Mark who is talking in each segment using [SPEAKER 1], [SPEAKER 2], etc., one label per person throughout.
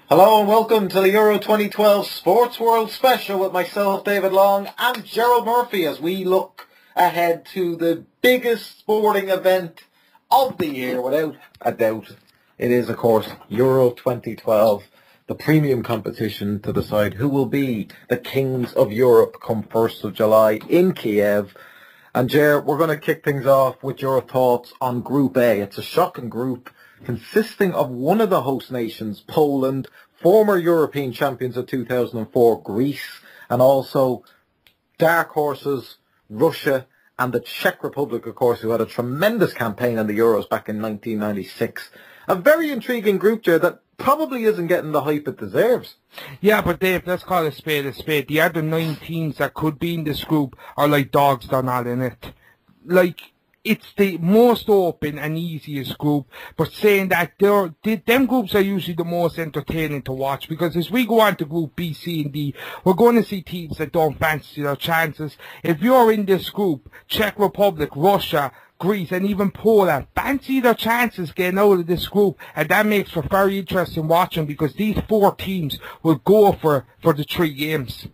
[SPEAKER 1] Hello and welcome to the Euro 2012 Sportsworld special with myself, David Long, and Gerald Murphy as we look ahead to the biggest sporting event of the year, without a doubt. It is, of course, Euro 2012, the premium competition to decide who will be the kings of Europe come 1st of July in Kiev. And Ger, we're going to kick things off with your thoughts on Group A. It's a shocking group consisting of one of the host nations, Poland, former European champions of 2004, Greece, and also dark horses, Russia, and the Czech Republic, of course, who had a tremendous campaign in the Euros back in 1996. A very intriguing group, Ger, that probably isn't getting the hype it deserves.
[SPEAKER 2] Yeah, but Dave, let's call a spade a spade. The other 9 teams that could be in this group are like dogs, they're not in it. Like, it's the most open and easiest group, but saying that them groups are usually the most entertaining to watch, because as we go on to Group B, C and D, we're going to see teams that don't fancy their chances. If you're in this group, Czech Republic, Russia, Greece and even Poland fancy their chances getting out of this group, and that makes for very interesting watching, because these 4 teams will go for the 3 games.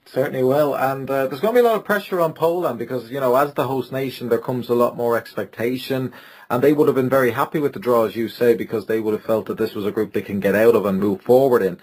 [SPEAKER 1] Certainly will, and there's going to be a lot of pressure on Poland because, you know, as the host nation there comes a lot more expectation, and they would have been very happy with the draw, as you say, because they would have felt that this was a group they can get out of and move forward in.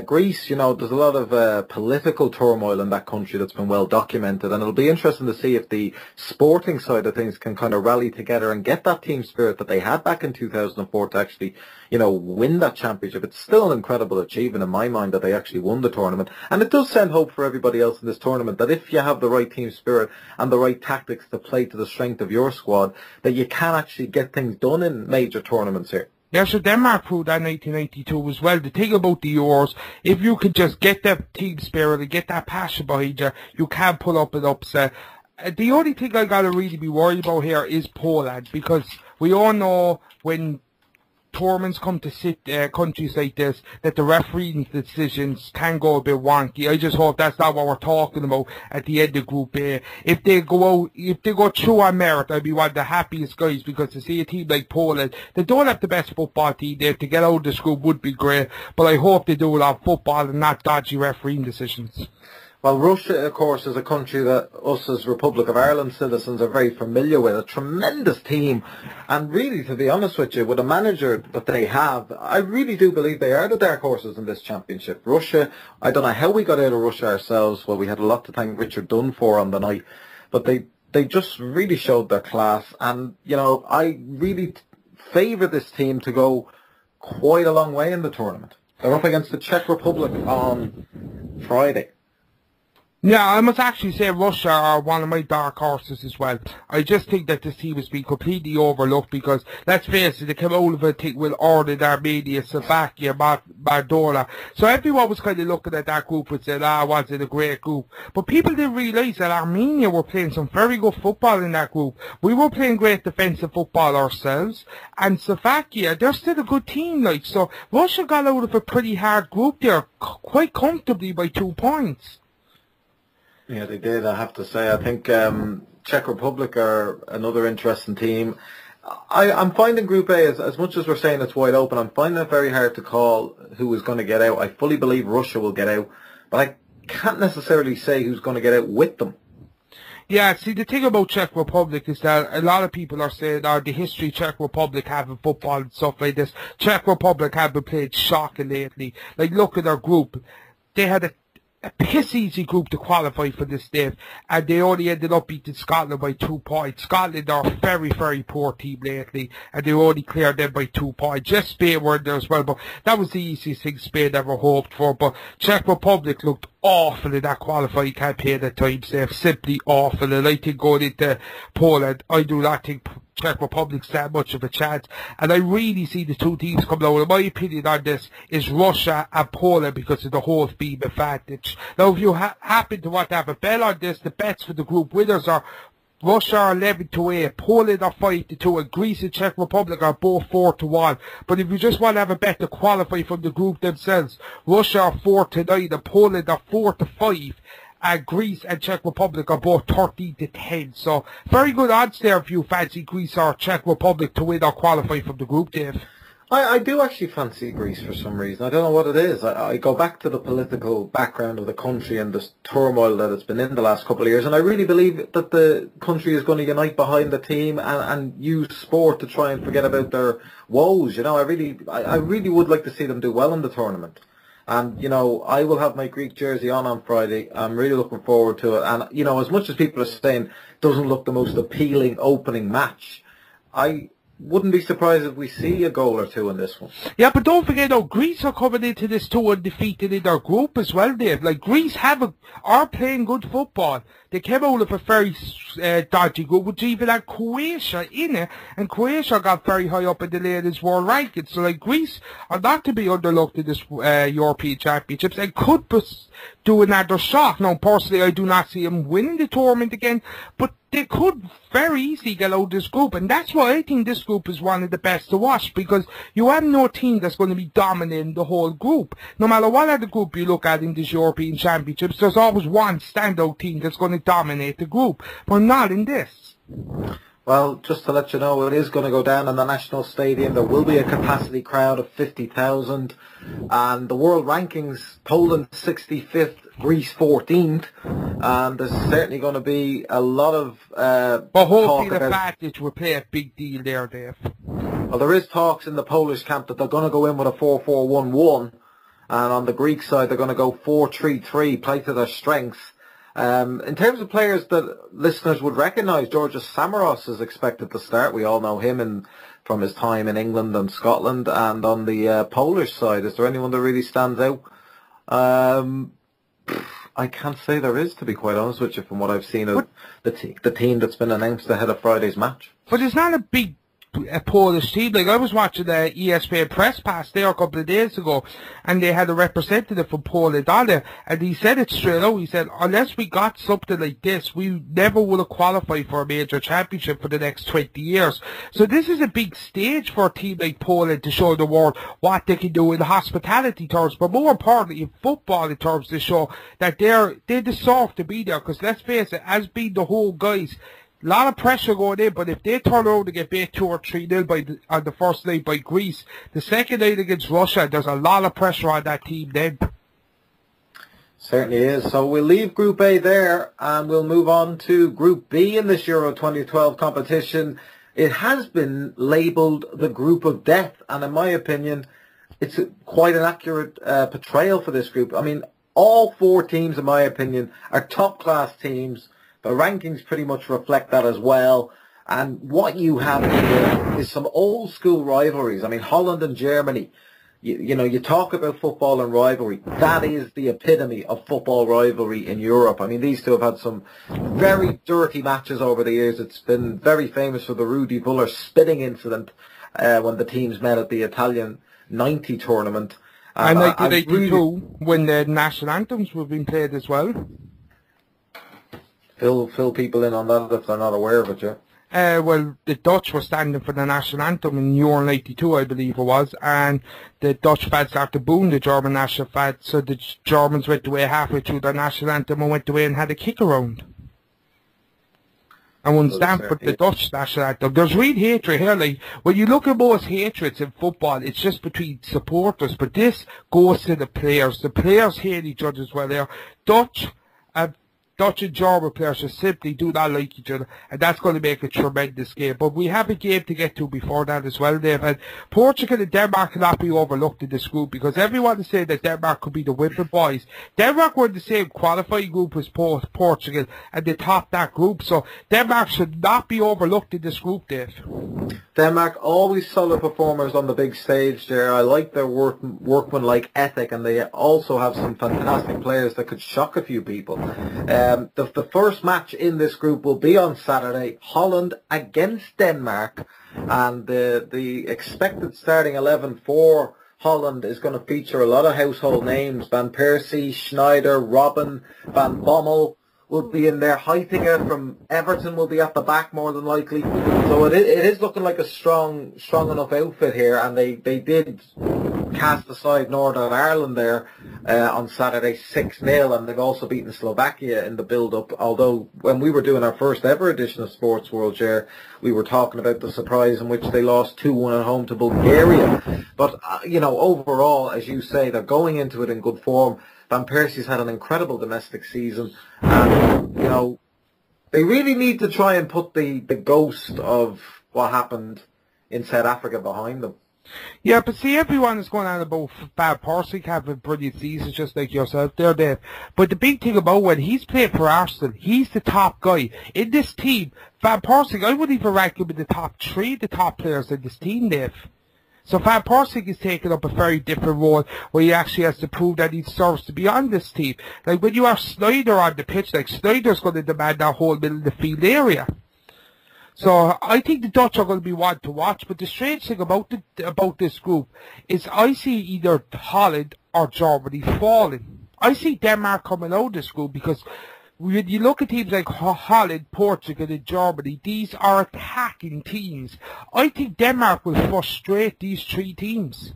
[SPEAKER 1] Greece, you know, there's a lot of political turmoil in that country that's been well documented, and it'll be interesting to see if the sporting side of things can kind of rally together and get that team spirit that they had back in 2004 to actually, you know, win that championship. It's still an incredible achievement in my mind that they actually won the tournament, and it does send hope for everybody else in this tournament that if you have the right team spirit and the right tactics to play to the strength of your squad, that you can actually get things done in major tournaments here.
[SPEAKER 2] Yeah, so Denmark proved that in 1992 as well. The thing about the Euros, if you could just get that team spirit and get that passion behind you, you can pull up an upset. The only thing I got to really be worried about here is Poland, because we all know when tournaments come to countries like this, that the refereeing decisions can go a bit wonky. I just hope that's not what we're talking about at the end of Group A. If they go through on merit, I'd be one of the happiest guys, because to see a team like Poland, they don't have the best football team there, to get out of this group would be great, but I hope they do a lot of football and not dodgy refereeing decisions.
[SPEAKER 1] Well, Russia, of course, is a country that us as Republic of Ireland citizens are very familiar with. A tremendous team. And really, to be honest with you, with a manager that they have, I really do believe they are the dark horses in this championship. Russia, I don't know how we got out of Russia ourselves. Well, we had a lot to thank Richard Dunn for on the night. But they just really showed their class. And, you know, I really favour this team to go quite a long way in the tournament. They're up against the Czech Republic on Friday.
[SPEAKER 2] Yeah, I must actually say Russia are one of my dark horses as well. I just think that this team has been completely overlooked, because, let's face it, they came out of a thing with Order, Armenia, Slovakia, Moldova. So everyone was kind of looking at that group and said, was it a great group? But people didn't realise that Armenia were playing some very good football in that group. We were playing great defensive football ourselves. And Slovakia, they're still a good team, like. So Russia got out of a pretty hard group there, quite comfortably by 2 points.
[SPEAKER 1] Yeah, they did, I have to say. I think Czech Republic are another interesting team. I'm finding Group A, as much as we're saying it's wide open, I'm finding it very hard to call who is going to get out. I fully believe Russia will get out, but I can't necessarily say who's going to get out with them.
[SPEAKER 2] Yeah, see, the thing about Czech Republic is that a lot of people are saying, the history Czech Republic have in football and stuff like this. Czech Republic have been playing shocking lately. Like, look at their group. They had a a piss easy group to qualify for this, Dave, and they only ended up beating Scotland by 2 points. Scotland are a very, very poor team lately, and they only cleared them by 2 points. Just Spain were there as well, but that was the easiest thing Spain ever hoped for. But Czech Republic looked awful in that qualifying campaign at times. They're simply awful, and I think going into Poland, I do not think Czech Republic's that much of a chance, and I really see the two teams coming out. In my opinion on this is Russia and Poland because of the whole beam advantage. Now, if you happen to want to have a bet on this, the bets for the group winners are Russia are 11-8, Poland are 5-2, and Greece and Czech Republic are both 4-1. But if you just want to have a bet to qualify from the group themselves, Russia are 4-9 and Poland are 4-5. And Greece and Czech Republic are both 13-10. So, very good odds there if you fancy Greece or Czech Republic to win or qualify from the group, Dave.
[SPEAKER 1] I do actually fancy Greece for some reason. I don't know what it is. I go back to the political background of the country and the turmoil that it's been in the last couple of years, and I really believe that the country is going to unite behind the team and use sport to try and forget about their woes. You know, I really would like to see them do well in the tournament. And, you know, I will have my Greek jersey on Friday. I'm really looking forward to it. And, you know, as much as people are saying it doesn't look the most appealing opening match, I wouldn't be surprised if we see a goal or two in this one.
[SPEAKER 2] Yeah, but don't forget, though, Greece are coming into this tour undefeated in their group as well, Dave. Like, Greece are playing good football. They came out of a very dodgy group, which even had Croatia in it, and Croatia got very high up in the latest world rankings. So, like, Greece are not to be underlooked in this European Championships and could do another shot. Now, personally, I do not see them winning the tournament again, but they could very easily get out of this group, and that's why I think this group is one of the best to watch, because you have no team that's going to be dominating the whole group. No matter what other group you look at in this European Championships, there's always one standout team that's going to dominate the group, but not in this.
[SPEAKER 1] Well, just to let you know, it is going to go down in the National Stadium. There will be a capacity crowd of 50,000. And the world rankings, Poland 65th, Greece 14th. And there's certainly going to be a lot of
[SPEAKER 2] but hopefully the advantage will play a big deal there, Dave.
[SPEAKER 1] Well, there is talks in the Polish camp that they're going to go in with a 4-4-1-1. And on the Greek side, they're going to go 4-3-3, play to their strengths. In terms of players that listeners would recognise, Georgios Samaras is expected to start. We all know him from his time in England and Scotland. And on the Polish side, is there anyone that really stands out? I can't say there is, to be quite honest with you, from what I've seen of the team that's been announced ahead of Friday's match.
[SPEAKER 2] But it's not a big Polish team. Like, I was watching the ESPN press pass there a couple of days ago, and they had a representative from Poland on there, and he said it straight out. He said, unless we got something like this, we never would have qualified for a major championship for the next 20 years. So this is a big stage for a team like Poland to show the world what they can do in hospitality terms, but more importantly in football in terms to show that they deserve to be there. Because let's face it, as being the whole guys, a lot of pressure going in, but if they turn around to get beat 2 or 3-0 on the first night by Greece, the second night against Russia, there's a lot of pressure on that team then.
[SPEAKER 1] Certainly is. So we'll leave Group A there and we'll move on to Group B in this Euro 2012 competition. It has been labelled the Group of Death, and in my opinion, it's quite an accurate portrayal for this group. I mean, all 4 teams, in my opinion, are top-class teams. The rankings pretty much reflect that as well. And what you have here is some old school rivalries. I mean, Holland and Germany, you know, you talk about football and rivalry. That is the epitome of football rivalry in Europe. I mean, these two have had some very dirty matches over the years. It's been very famous for the Rudi Völler spitting incident when the teams met at the Italian 90 tournament.
[SPEAKER 2] And 1982, when the national anthems were being played as well.
[SPEAKER 1] Fill people in on that if they're not aware of it, yeah.
[SPEAKER 2] Well, the Dutch were standing for the national anthem in Euro 92, I believe it was, and the Dutch fans started booing the German national fans, so the Germans went away halfway through their national anthem and went away and had a kick around. And wouldn't stand for the Dutch national anthem. There's real hatred here. Like, when you look at most hatreds in football, it's just between supporters, but this goes to the players. The players hate each other as well. They're Dutch Dutch and German players just simply do not like each other, and that's going to make a tremendous game. But we have a game to get to before that as well, Dave. And Portugal and Denmark cannot be overlooked in this group, because everyone is saying that Denmark could be the winner, boys. Denmark were in the same qualifying group as Portugal, and they topped that group. So Denmark should not be overlooked in this group, Dave.
[SPEAKER 1] Denmark, always solid performers on the big stage there. I like their workmanlike ethic, and they also have some fantastic players that could shock a few people. The first match in this group will be on Saturday, Holland against Denmark, and the expected starting 11 for Holland is going to feature a lot of household names. Van Persie, Schneider, Robben, Van Bommel will be in there. Heitinga from Everton will be at the back more than likely. So it is looking like a strong enough outfit here, and they did cast aside Northern Ireland there on Saturday 6-0, and they've also beaten Slovakia in the build-up, although when we were doing our first ever edition of Sportsworld, Ger, we were talking about the surprise in which they lost 2-1 at home to Bulgaria. But, overall, as you say, they're going into it in good form. Van Persie's had an incredible domestic season, and, they really need to try and put the ghost of what happened in South Africa behind them.
[SPEAKER 2] Yeah, but see, everyone is going on about Van Persie having brilliant seasons, just like yourself there, Dave. But the big thing about when he's playing for Arsenal, he's the top guy. In this team, Van Persie, I wouldn't even rank him in the top 3, the top players in this team, Dave. So Van Persie is taking up a very different role, where he actually has to prove that he deserves to be on this team. Like when you have Snyder on the pitch, like Snyder's going to demand that whole middle of the field area. So I think the Dutch are going to be one to watch. But the strange thing about this group is I see either Holland or Germany falling. I see Denmark coming out of this group, because when you look at teams like Holland, Portugal and Germany, these are attacking teams. I think Denmark will frustrate these 3 teams.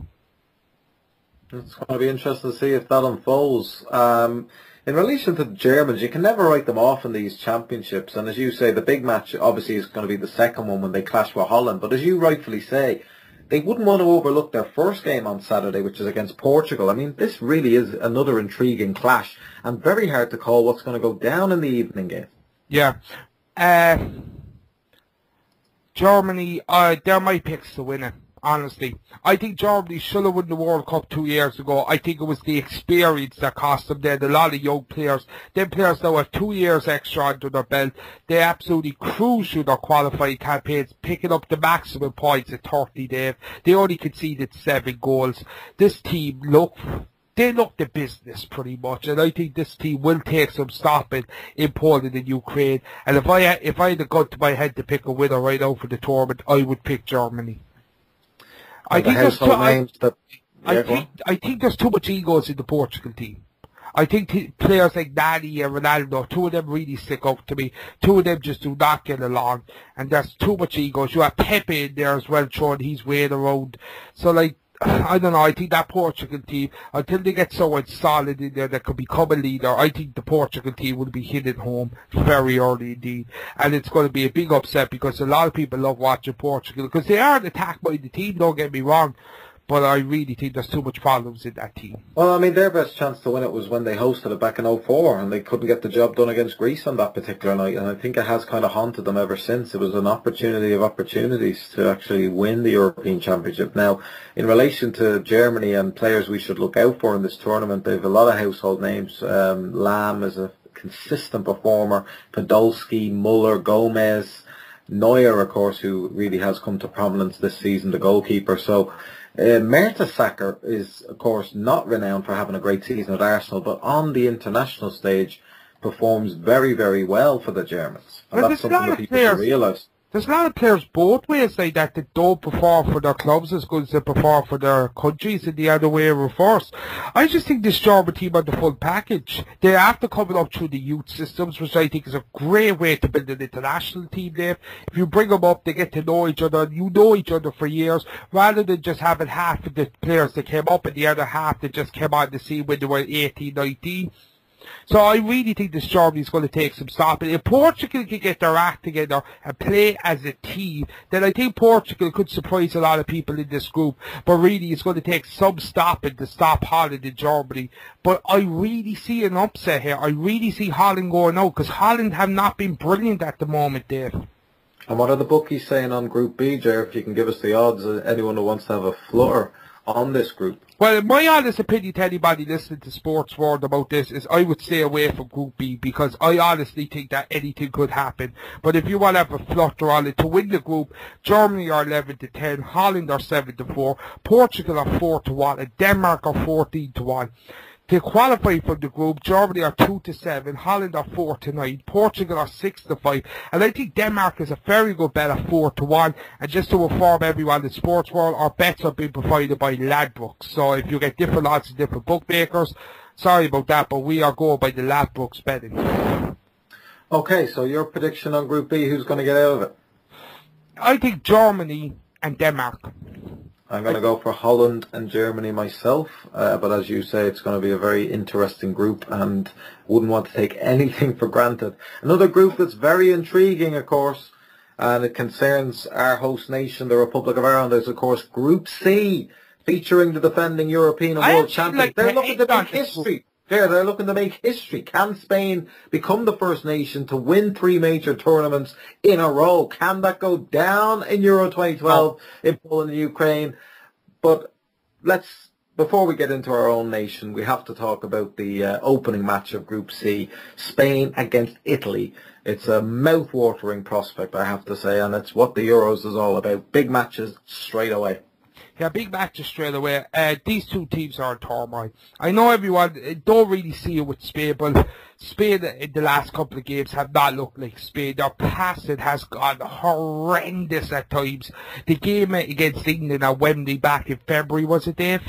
[SPEAKER 1] It's going to be interesting to see if that unfolds. In relation to the Germans, you can never write them off in these championships. And as you say, the big match obviously is going to be the second one when they clash with Holland. But as you rightfully say, they wouldn't want to overlook their first game on Saturday, which is against Portugal. I mean, this really is another intriguing clash, and very hard to call what's going to go down in the evening game.
[SPEAKER 2] Yeah. Germany, they're my picks to win it, honestly. I think Germany should have won the World Cup 2 years ago. I think it was the experience that cost them. They had a lot of young players. Them players now have 2 years extra under their belt. They absolutely cruised through their qualifying campaigns, picking up the maximum points at 30, Dave. They only conceded 7 goals. This team they look the business pretty much, and I think this team will take some stopping in Poland and Ukraine. And if I had a gun to my head to pick a winner right now for the tournament, I would pick Germany. I think there's too much egos in the Portugal team. I think players like Nani and Ronaldo, 2 of them really stick out to me. 2 of them just do not get along, and there's too much egos. You have Pepe in there as well, throwing his weight around. So, I don't know, I think that Portugal team, until they get someone solid in there that could become a leader, I think the Portugal team will be hitting home very early indeed. And it's going to be a big upset, because a lot of people love watching Portugal, because they are an attack-minded team, don't get me wrong. But I really think there's too much problems in that team.
[SPEAKER 1] Well, I mean, their best chance to win it was when they hosted it back in 2004, and they couldn't get the job done against Greece on that particular night. And I think it has kind of haunted them ever since. It was an opportunity of opportunities to actually win the European Championship. Now, in relation to Germany and players we should look out for in this tournament, they have a lot of household names. Lahm is a consistent performer. Podolski, Muller, Gomez, Neuer, of course, who really has come to prominence this season, the goalkeeper. So Mertesacker is, of course, not renowned for having a great season at Arsenal, but on the international stage performs very, very well for the Germans. And that's something that people should realise.
[SPEAKER 2] There's a lot of players both ways like that don't perform for their clubs as good as they perform for their countries, and the other way reversed. I just think this German team are the full package. They have to come up through the youth systems, which I think is a great way to build an international team, Dave. If you bring them up, they get to know each other, and you know each other for years, rather than just having half of the players that came up and the other half that just came on the scene when they were 18, 19. So I really think this Germany is going to take some stopping. If Portugal can get their act together and play as a team, then I think Portugal could surprise a lot of people in this group. But really, it's going to take some stopping to stop Holland and Germany. But I really see an upset here. I really see Holland going out, because Holland have not been brilliant at the moment, Dave.
[SPEAKER 1] And what are the bookies saying on Group B, Jer? If you can give us the odds, anyone who wants to have a flutter on this group.
[SPEAKER 2] Well, my honest opinion to anybody listening to Sportsworld about this is I would stay away from Group B, because I honestly think that anything could happen. But if you want to have a flutter on it, to win the group, Germany are 11-10, Holland are 7-4, Portugal are 4-1, and Denmark are 14-1. To qualify for the group, Germany are 2-7, Holland are 4-9, Portugal are 6-5, and I think Denmark is a very good bet at 4-1. And just to inform everyone in Sports World, our bets are being provided by Ladbrokes. So if you get different odds and different bookmakers, sorry about that, but we are going by the Ladbrokes betting.
[SPEAKER 1] Okay, so your prediction on Group B, who's going to get out of it?
[SPEAKER 2] I think Germany and Denmark.
[SPEAKER 1] I'm going to go for Holland and Germany myself, but as you say, it's going to be a very interesting group and wouldn't want to take anything for granted. Another group that's very intriguing, of course, and it concerns our host nation, the Republic of Ireland, is, of course, Group C, featuring the defending European and world champions. They're looking to make history. They're looking to make history. Can Spain become the first nation to win 3 major tournaments in a row? Can that go down in Euro 2012 in Poland and Ukraine? But before we get into our own nation, we have to talk about the opening match of Group C, Spain against Italy. It's a mouth-watering prospect, I have to say, and it's what the Euros is all about. Big matches straight away.
[SPEAKER 2] Yeah, big matches straight away. These two teams are in turmoil. I know everyone don't really see it with Spain, but Spain in the last couple of games have not looked like Spain. Their passing has gone horrendous at times. The game against England at Wembley back in February, was it, Dave?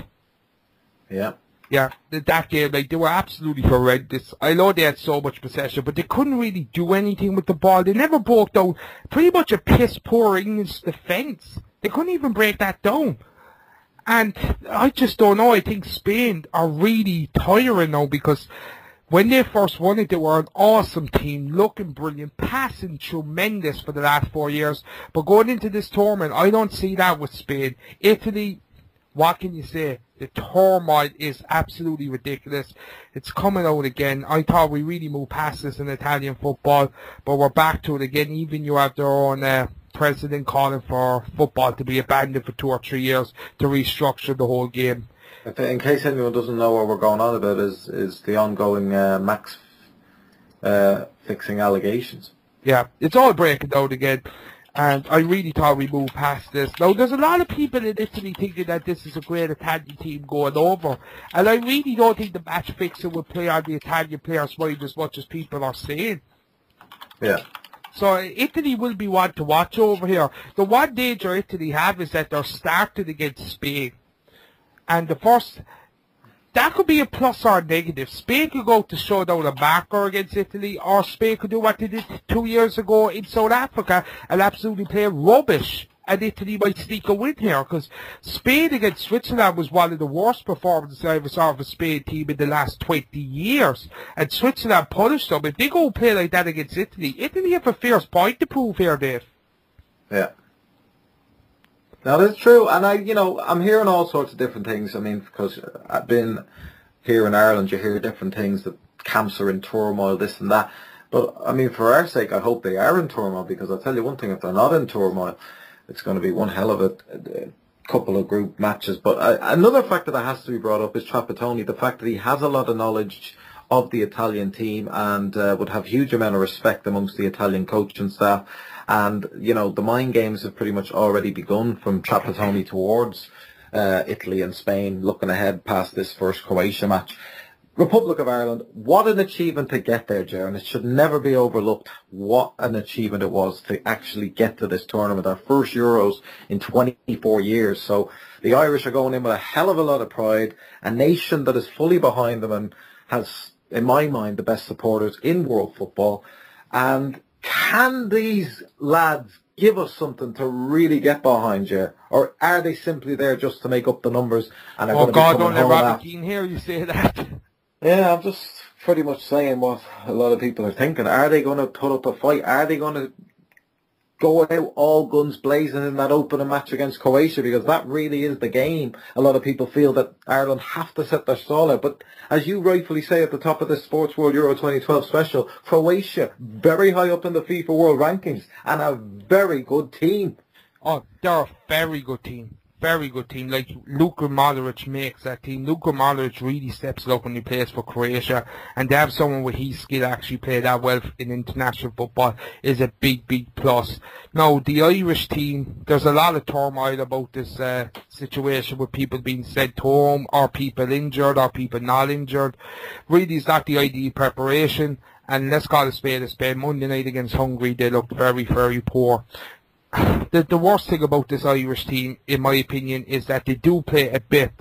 [SPEAKER 1] Yeah.
[SPEAKER 2] Yeah, that game, they were absolutely horrendous. I know they had so much possession, but they couldn't really do anything with the ball. They never broke down pretty much a piss-poor English defence. They couldn't even break that down. And I just don't know. I think Spain are really tiring now, because when they first won it, they were an awesome team, looking brilliant, passing tremendous for the last 4 years. But going into this tournament, I don't see that with Spain. Italy, what can you say? The turmoil is absolutely ridiculous. It's coming out again. I thought we really moved past this in Italian football, but we're back to it again. Even you have their own president calling for football to be abandoned for 2 or 3 years to restructure the whole game.
[SPEAKER 1] In case anyone doesn't know what we're going on about, is the ongoing Max fixing allegations.
[SPEAKER 2] Yeah, it's all breaking out again, and I really thought we moved past this. Now, there's a lot of people in Italy thinking that this is a great Italian team going over, and I really don't think the match fixing will play on the Italian players' mind as much as people are saying.
[SPEAKER 1] Yeah.
[SPEAKER 2] So Italy will be one to watch over here. The one danger Italy have is that they're starting against Spain. And that could be a plus or a negative. Spain could go to show down a marker against Italy, or Spain could do what they did 2 years ago in South Africa and absolutely play rubbish. And Italy might sneak a win here, because Spain against Switzerland was one of the worst performances I ever saw of a Spain team in the last 20 years. And Switzerland punished them. If they go and play like that against Italy, Italy have a fierce point to prove here, Dave.
[SPEAKER 1] Yeah. Now, that's true. And I'm hearing all sorts of different things. I mean, because I've been here in Ireland, you hear different things, that camps are in turmoil, this and that. But, I mean, for our sake, I hope they are in turmoil, because I'll tell you one thing, if they're not in turmoil, it's going to be one hell of a couple of group matches. But another factor that has to be brought up is Trapattoni, the fact that he has a lot of knowledge of the Italian team and would have huge amount of respect amongst the Italian coaching staff. And, the mind games have pretty much already begun from Trapattoni towards Italy and Spain, looking ahead past this first Croatia match. Republic of Ireland, what an achievement to get there, Ger, and it should never be overlooked what an achievement it was to actually get to this tournament, our first Euros in 24 years. So the Irish are going in with a hell of a lot of pride, a nation that is fully behind them and has, in my mind, the best supporters in world football. And can these lads give us something to really get behind, Ger? Or are they simply there just to make up the numbers and are going to be coming home
[SPEAKER 2] don't let Robbie Keane hear you say that.
[SPEAKER 1] Yeah, I'm just pretty much saying what a lot of people are thinking. Are they going to put up a fight? Are they going to go out all guns blazing in that opening match against Croatia? Because that really is the game. A lot of people feel that Ireland have to set their stall out. But as you rightfully say at the top of this Sports World Euro 2012 special, Croatia, very high up in the FIFA World Rankings and a very good team.
[SPEAKER 2] Oh, they're a very good team. Very good team. Like, Luka Modric makes that team. Luka Modric really steps it up when he plays for Croatia. And to have someone with his skill actually play that well in international football is a big, big plus. Now, the Irish team, there's a lot of turmoil about this situation with people being sent home, or people injured, or people not injured. Really, it's not the ideal preparation. And let's call it a spade. Monday night against Hungary, they looked very, very poor. The worst thing about this Irish team, in my opinion, is that they do play a bit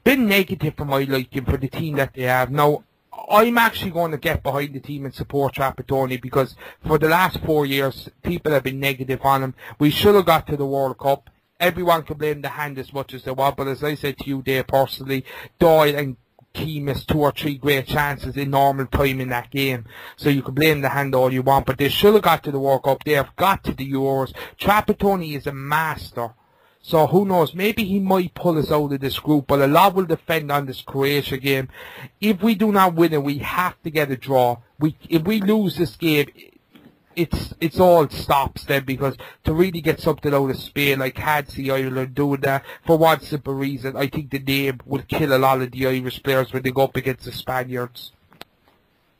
[SPEAKER 2] negative for my liking for the team that they have. Now, I'm actually going to get behind the team and support Trapattoni, because for the last 4 years, people have been negative on him. We should have got to the World Cup. Everyone can blame the hand as much as they want, but as I said to you there personally, Doyle and Key missed 2 or 3 great chances in normal time in that game. So you can blame the hand all you want, but they should have got to the World Cup. They have got to the Euros. Trapattoni is a master. So who knows, maybe he might pull us out of this group, but a lot will defend on this Croatia game. If we do not win it, we have to get a draw. If we lose this game, it's all stops then, because to really get something out of Spain, I can't see Ireland doing that for one simple reason. I think the name will kill a lot of the Irish players when they go up against the Spaniards.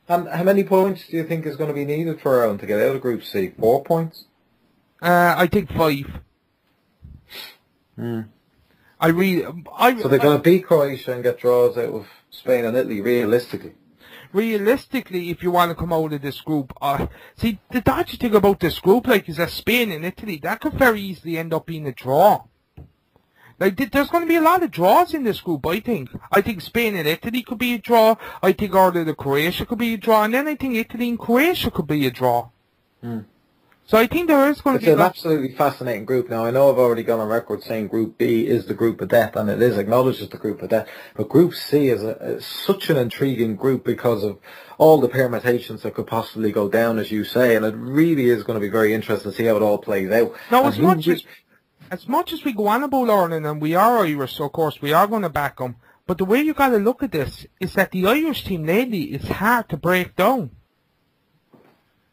[SPEAKER 1] And how many points do you think is going to be needed for Ireland to get out of Group C? 4 points?
[SPEAKER 2] I think 5.
[SPEAKER 1] So
[SPEAKER 2] they're
[SPEAKER 1] going to beat Croatia and get draws out of Spain and Italy, realistically.
[SPEAKER 2] Realistically, if you want to come out of this group, see, the dodgy thing about this group, like, is that Spain and Italy, that could very easily end up being a draw. Like, there's going to be a lot of draws in this group, I think. I think Spain and Italy could be a draw. I think Ireland and Croatia could be a draw. And then I think Italy and Croatia could be a draw. So I think there is going to be...
[SPEAKER 1] It's an absolutely fascinating group. Now, I know I've already gone on record saying Group B is the group of death, and it is acknowledged as the group of death. But Group C is such an intriguing group because of all the permutations that could possibly go down, as you say, and it really is going to be very interesting to see how it all plays out.
[SPEAKER 2] Now, as much as we go on about Ireland, and we are Irish, so of course we are going to back them, but the way you got to look at this is that the Irish team lately is hard to break down.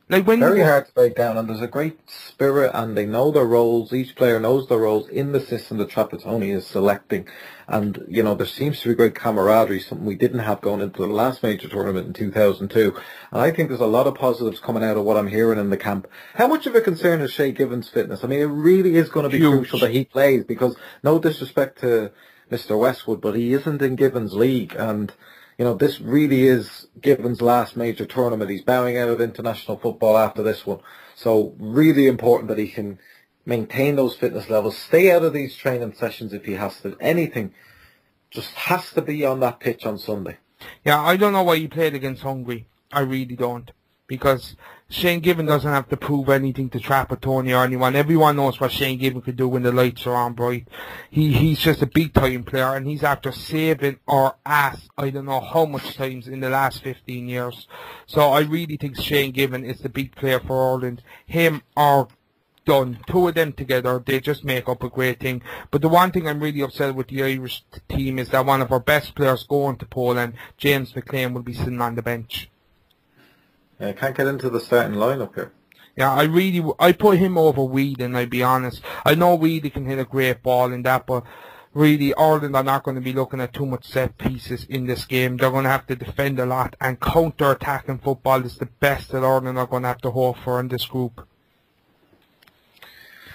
[SPEAKER 2] Like,
[SPEAKER 1] very hard to break down, and there's a great spirit, and they know their roles. Each player knows their roles in the system that Trapattoni is selecting, and you know, there seems to be great camaraderie, something we didn't have going into the last major tournament in 2002. And I think there's a lot of positives coming out of what I'm hearing in the camp. How much of a concern is Shea Given's fitness? I mean, it really is going to be crucial that he plays, because no disrespect to Mr. Westwood, but he isn't in Given's league, and you know, this really is Given's last major tournament. He's bowing out of international football after this one. So really important that he can maintain those fitness levels, stay out of these training sessions if he has to. Anything just has to be on that pitch on Sunday.
[SPEAKER 2] Yeah, I don't know why he played against Hungary. I really don't. Because Shane Given doesn't have to prove anything to Trapattoni or anyone. Everyone knows what Shane Given can do when the lights are on bright. He's just a big time player, and he's after saving our ass I don't know how much times in the last 15 years. So I really think Shane Given is the big player for Ireland. Him or Dunn, 2 of them together, they just make up a great thing. But the one thing I'm really upset with the Irish team is that one of our best players going to Poland, James McLean, will be sitting on the bench.
[SPEAKER 1] Yeah, can't get into the starting lineup here.
[SPEAKER 2] Yeah, I put him over Whelan, I'll be honest. I know Whelan can hit a great ball in that, but really Ireland are not going to be looking at too much set pieces in this game. They're going to have to defend a lot, and counter-attacking football is the best that Ireland are going to have to hope for in this group.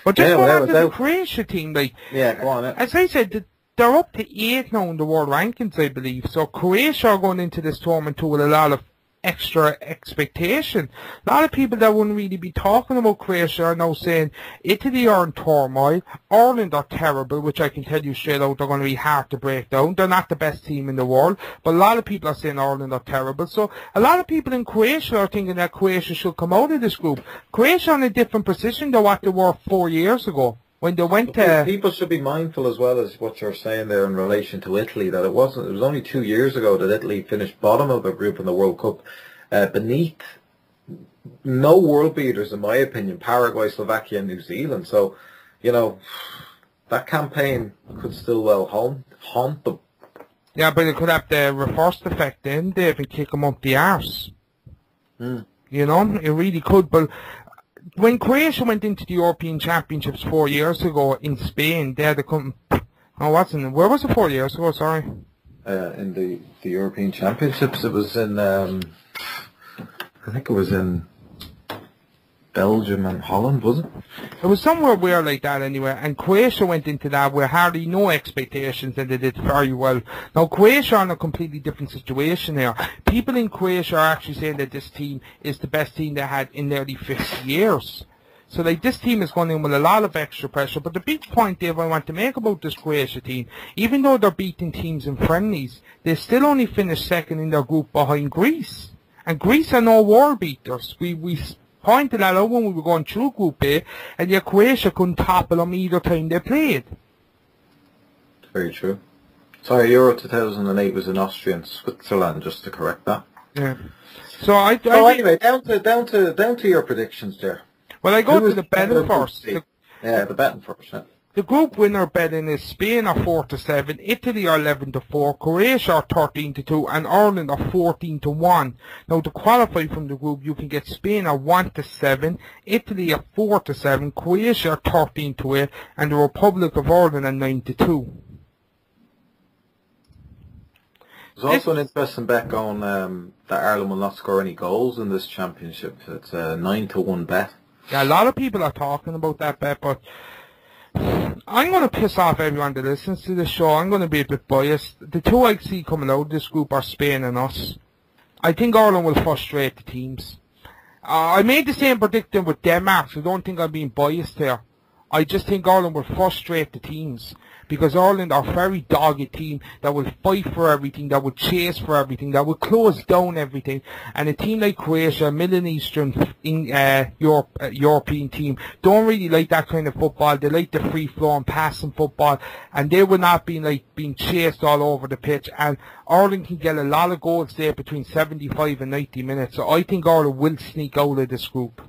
[SPEAKER 2] But just going on to the Croatia team, like,
[SPEAKER 1] yeah, go on.
[SPEAKER 2] As I said, they're up to 8 now in the world rankings, I believe. So Croatia are going into this tournament too with a lot of extra expectation. A lot of people that wouldn't really be talking about Croatia are now saying Italy are in turmoil, Ireland are terrible, which I can tell you straight out, they're going to be hard to break down. They're not the best team in the world, but a lot of people are saying Ireland are terrible. So a lot of people in Croatia are thinking that Croatia should come out of this group. Croatia are in a different position than what they were 4 years ago. when they went to...
[SPEAKER 1] People should be mindful as well as what you're saying there in relation to Italy, that it was only 2 years ago that Italy finished bottom of their group in the World Cup, beneath no world beaters, in my opinion, Paraguay, Slovakia and New Zealand. So, you know, that campaign could still well haunt them.
[SPEAKER 2] Yeah, but it could have the reverse effect then, Dave, and kick them up the arse.
[SPEAKER 1] Mm.
[SPEAKER 2] You know, it really could. But when Croatia went into the European Championships 4 years ago in Spain, they had to come... Oh, where was it 4 years ago, sorry?
[SPEAKER 1] In the European Championships, it was in... I think it was in Belgium and Holland, was it?
[SPEAKER 2] It was somewhere weird like that anyway, and Croatia went into that with hardly no expectations and they did very well. Now Croatia are in a completely different situation here. People in Croatia are actually saying that this team is the best team they had in nearly 50 years. So like this team is going in with a lot of extra pressure, but the big point, Dave, I want to make about this Croatia team, even though they're beating teams in friendlies, they still only finished second in their group behind Greece. And Greece are no world beaters. We pointed that out when we were going through Group A, and yet Croatia couldn't topple them either time they played.
[SPEAKER 1] Very true. Sorry, Euro 2008 was in Austria and Switzerland, just to correct that.
[SPEAKER 2] Yeah. So
[SPEAKER 1] anyway, down to your predictions there.
[SPEAKER 2] Well, I go to the betting first.
[SPEAKER 1] The betting first. Yeah.
[SPEAKER 2] The group winner betting is Spain are 4-7, Italy are 11-4, Croatia are 13-2, and Ireland are 14-1. Now, to qualify from the group, you can get Spain are 1-7, Italy are 4-7, Croatia are 13-8, and the Republic of Ireland are 9-2.
[SPEAKER 1] There's also an interesting bet going that Ireland will not score any goals in this championship. It's a 9-1 bet.
[SPEAKER 2] Yeah, a lot of people are talking about that bet, but I'm going to piss off everyone that listens to this show. I'm going to be a bit biased. The two I see coming out of this group are Spain and us. I think Ireland will frustrate the teams. I made the same prediction with Denmark, so I don't think I'm being biased here. I just think Ireland will frustrate the teams, because Ireland are a very dogged team that will fight for everything, that will chase for everything, that will close down everything. And a team like Croatia, a Middle Eastern European team, don't really like that kind of football. They like the free-flowing passing football, and they will not be like being chased all over the pitch. And Ireland can get a lot of goals there between 75 and 90 minutes. So I think Ireland will sneak out of this group.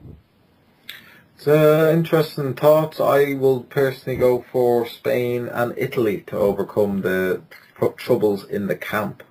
[SPEAKER 1] It's interesting thoughts. I will personally go for Spain and Italy to overcome the troubles in the camp.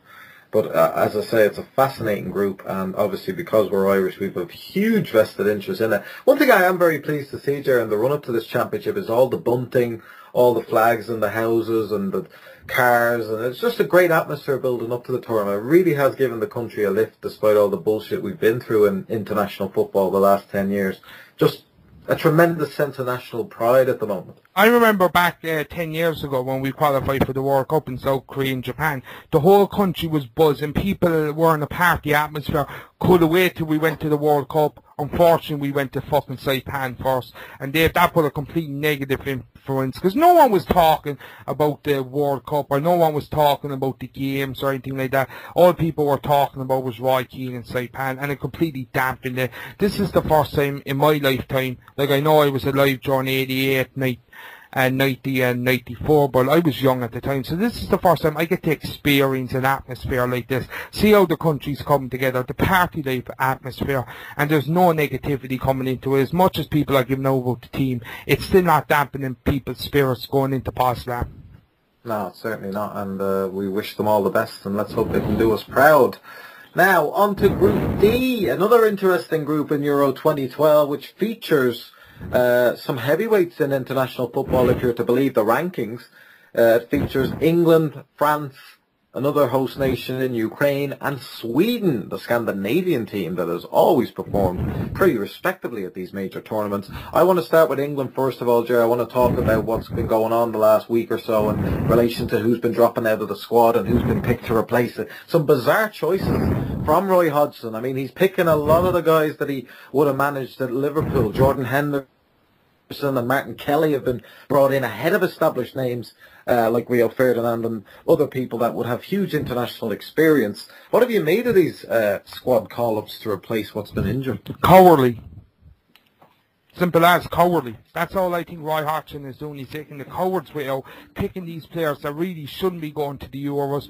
[SPEAKER 1] But as I say, it's a fascinating group, and obviously because we're Irish, we've a huge vested interest in it. One thing I am very pleased to see, Jer, in the run-up to this championship is all the bunting, all the flags in the houses and the cars, and it's just a great atmosphere building up to the tournament. It really has given the country a lift despite all the bullshit we've been through in international football the last 10 years. Just a tremendous sense of national pride at the moment.
[SPEAKER 2] I remember back 10 years ago when we qualified for the World Cup in South Korea and Japan, the whole country was buzzing. People were in a party atmosphere. Could have waited till we went to the World Cup. Unfortunately, we went to fucking Saipan first, and that put a complete negative influence, because no one was talking about the World Cup, or no one was talking about the games or anything like that. All people were talking about was Roy Keane and Saipan, and it completely dampened it. This is the first time in my lifetime, like I know I was alive during 88, 90 and 94, but I was young at the time, so this is the first time I get to experience an atmosphere like this, see how the countries come together, the party life atmosphere, and there's no negativity coming into it. As much as people are giving over the team, it's still not dampening people's spirits going into Poznan.
[SPEAKER 1] No, certainly not, and we wish them all the best, and let's hope they can do us proud. Now, on to Group D, another interesting group in Euro 2012, which features some heavyweights in international football, if you're to believe the rankings. It features England, France, another host nation in Ukraine, and Sweden, the Scandinavian team that has always performed pretty respectably at these major tournaments. I want to start with England first of all, Jerry. I want to talk about what's been going on the last week or so in relation to who's been dropping out of the squad and who's been picked to replace it. Some bizarre choices from Roy Hodgson. I mean, he's picking a lot of the guys that he would have managed at Liverpool. Jordan Henderson and Martin Kelly have been brought in ahead of established names like Rio Ferdinand and other people that would have huge international experience. What have you made of these squad call-ups to replace what's been injured?
[SPEAKER 2] Cowardly. Simple as cowardly. That's all I think Roy Hodgson is doing. He's taking the coward's way out, picking these players that really shouldn't be going to the Euros.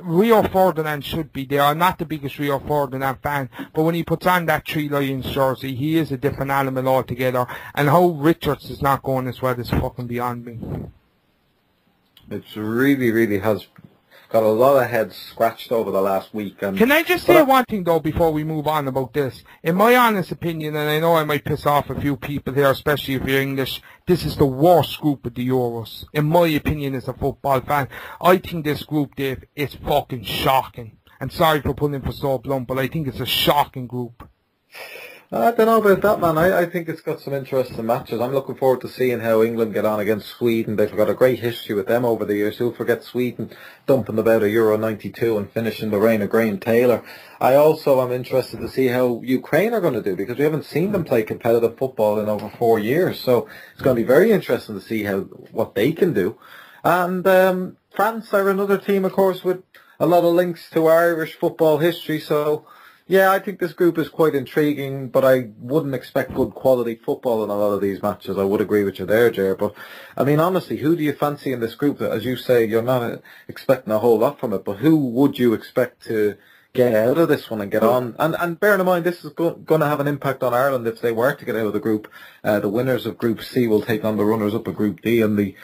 [SPEAKER 2] Rio Ferdinand should be there. I'm not the biggest Rio Ferdinand fan, but when he puts on that Three Lions jersey, he is a different animal altogether. And how Richards is not going as well is fucking beyond me.
[SPEAKER 1] It really, really has got a lot of heads scratched over the last week. And
[SPEAKER 2] can I just say one thing though before we move on about this? In my honest opinion, and I know I might piss off a few people here, especially if you're English, this is the worst group of the Euros. In my opinion as a football fan, I think this group, Dave, is fucking shocking. And sorry for putting it so blunt, but I think it's a shocking group.
[SPEAKER 1] I don't know about that, man. I think it's got some interesting matches. I'm looking forward to seeing how England get on against Sweden. They've got a great history with them over the years. Who'll forget Sweden dumping about a Euro 92 and finishing the reign of Graham Taylor. I also am interested to see how Ukraine are going to do, because we haven't seen them play competitive football in over 4 years. So it's going to be very interesting to see what they can do. And France are another team, of course, with a lot of links to Irish football history. So yeah, I think this group is quite intriguing, but I wouldn't expect good quality football in a lot of these matches. I would agree with you there, Ger. But, I mean, honestly, who do you fancy in this group? As you say, you're not expecting a whole lot from it, but who would you expect to get out of this one and get on? And bearing in mind, this is going to have an impact on Ireland if they were to get out of the group. The winners of Group C will take on the runners-up of Group D, and the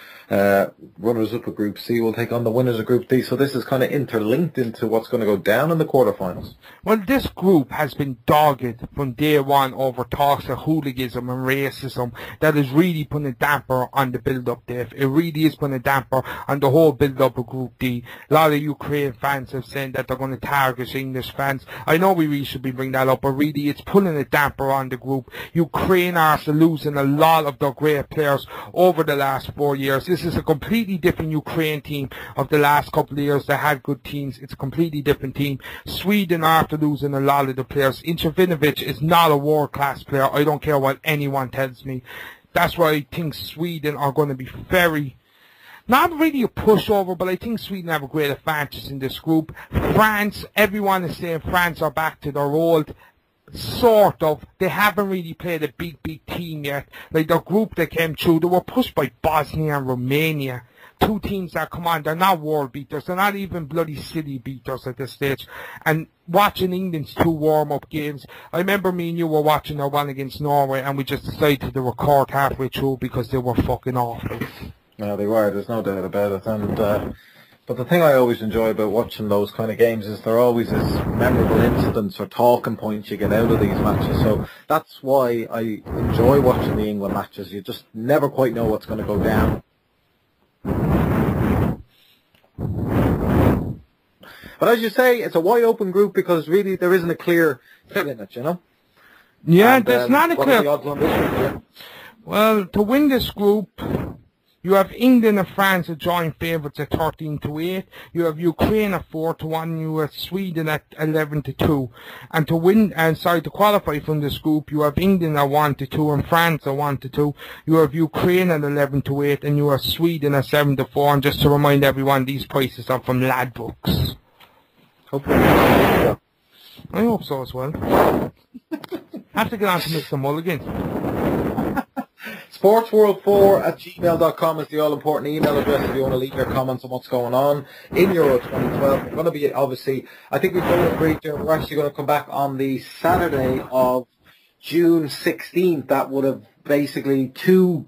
[SPEAKER 1] runners-up of Group C will take on the winners of Group D. So this is kind of interlinked into what's going to go down in the quarterfinals.
[SPEAKER 2] Well, this group has been dogged from day one over talks of hooliganism and racism that is really putting a damper on the build-up, Dave. It really is putting a damper on the whole build-up of Group D. A lot of Ukraine fans have said that they're going to target English fans. I know we really should be bringing that up, but really it's putting a damper on the group. Ukraine are after losing a lot of their great players over the last 4 years. This is a completely different Ukraine team of the last couple of years that had good teams. It's a completely different team. Sweden are after losing a lot of the players. Intrivinovic is not a world-class player. I don't care what anyone tells me. That's why I think Sweden are going to be very, not really a pushover, but I think Sweden have a great advantage in this group. France, everyone is saying France are back to their old, sort of. They haven't really played a big team yet. Like their group that came through, they were pushed by Bosnia and Romania. Two teams that come on, they're not world beaters. They're not even bloody city beaters at this stage. And watching England's 2 warm-up games, I remember me and you were watching their one against Norway, and we just decided to record halfway through because they were fucking awful.
[SPEAKER 1] Yeah, they were. There's no doubt about it. And but the thing I always enjoy about watching those kind of games is there always is memorable incidents or talking points you get out of these matches. So that's why I enjoy watching the England matches. You just never quite know what's going to go down. But as you say, it's a wide open group because really there isn't a clear fit in it, you know?
[SPEAKER 2] Yeah,
[SPEAKER 1] and,
[SPEAKER 2] there's not a
[SPEAKER 1] what
[SPEAKER 2] clear...
[SPEAKER 1] are the odds on this one, yeah?
[SPEAKER 2] Well, to win this group, you have England and France as joint favourites at 13-8. You have Ukraine at 4-1. You have Sweden at 11-2. And to win, to qualify from this group, you have England at 1-2 and France at 1-2. You have Ukraine at 11-8 and you have Sweden at 7-4. And just to remind everyone, these prices are from lad books.
[SPEAKER 1] Hopefully. Yeah.
[SPEAKER 2] I hope so as well. Have to get on to Mr. Mulligan.
[SPEAKER 1] Sportsworld4@gmail.com is the all-important email address if you want to leave your comments on what's going on in Euro 2012. We're going to be, obviously, I think we've both agreed here, we're actually going to come back on the Saturday of June 16th. That would have basically two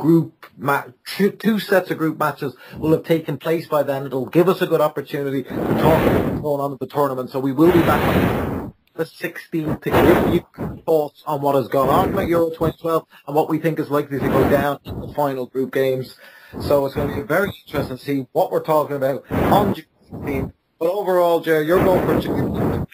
[SPEAKER 1] sets of group matches will have taken place by then. It'll give us a good opportunity to talk about what's going on at the tournament. So we will be back on the 16th to give you thoughts on what has gone on at Euro 2012 and what we think is likely to go down in the final group games. So it's going to be very interesting to see what we're talking about on June 16th. But overall, Jerry, you're going for June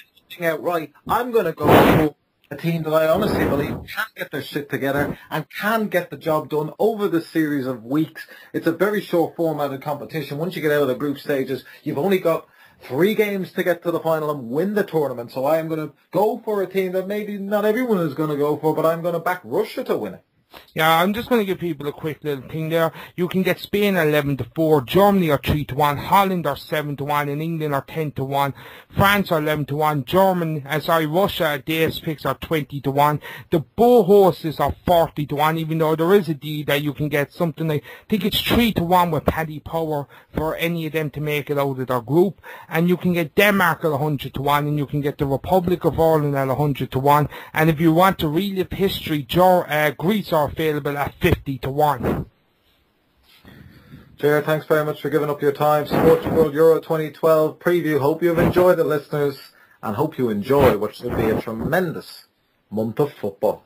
[SPEAKER 1] outright. I'm going to go for a team that I honestly believe can get their shit together and can get the job done over the series of weeks. It's a very short formatted competition. Once you get out of the group stages, you've only got 3 games to get to the final and win the tournament. So I am going to go for a team that maybe not everyone is going to go for, but I'm going to back Russia to win it.
[SPEAKER 2] Yeah, I'm just going to give people a quick little thing there. You can get Spain 11-4, Germany are 3-1, Holland are 7-1, and England are 10-1. France are 11-1, Russia, Dave's picks are 20-1. The Bow horses are 40-1, even though there is a deal that you can get something like, I think it's 3-1 with Paddy Power for any of them to make it out of their group. And you can get Denmark at 100-1, and you can get the Republic of Ireland at 100-1. And if you want to relive history, Greece are available at 50-1.
[SPEAKER 1] Jared, thanks very much for giving up your time. Sportsworld Euro 2012 preview. Hope you've enjoyed it, listeners, and hope you enjoy what should be a tremendous month of football.